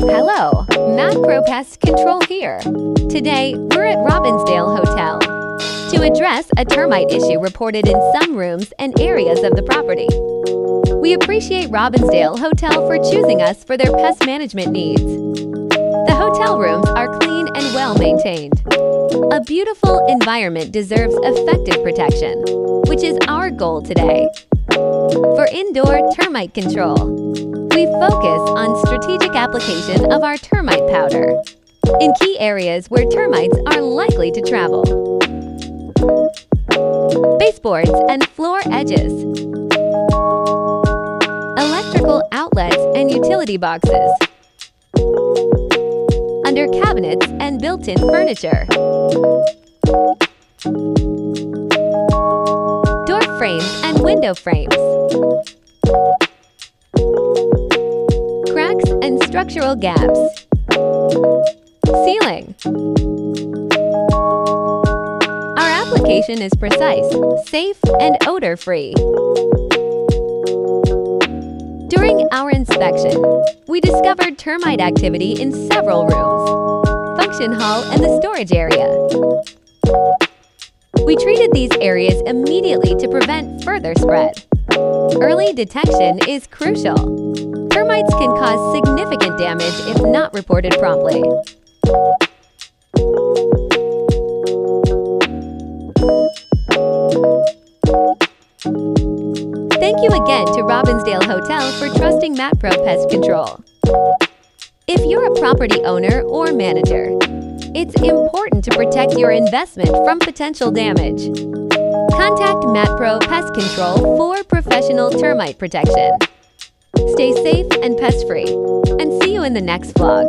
Hello, Matt Pro Pest Control here. Today, we're at Robbinsdale Hotel to address a termite issue reported in some rooms and areas of the property. We appreciate Robbinsdale Hotel for choosing us for their pest management needs. The hotel rooms are clean and well maintained. A beautiful environment deserves effective protection, which is our goal today. For indoor termite control, we focus on strategic application of our termite powder in key areas where termites are likely to travel. Baseboards and floor edges, electrical outlets and utility boxes, under cabinets and built-in furniture, door frames and window frames, cracks and structural gaps, ceiling. Our application is precise, safe, and odor-free. During our inspection, we discovered termite activity in several rooms, function hall, and the storage area. We treated these areas immediately to prevent further spread. Early detection is crucial. Termites can cause significant damage if not reported promptly. Thank you again to Robbinsdale Hotel for trusting Matt Pro Pest Control. If you're a property owner or manager, it's important to protect your investment from potential damage. Contact Matt Pro Pest Control for professional termite protection. Stay safe and pest-free, and see you in the next vlog.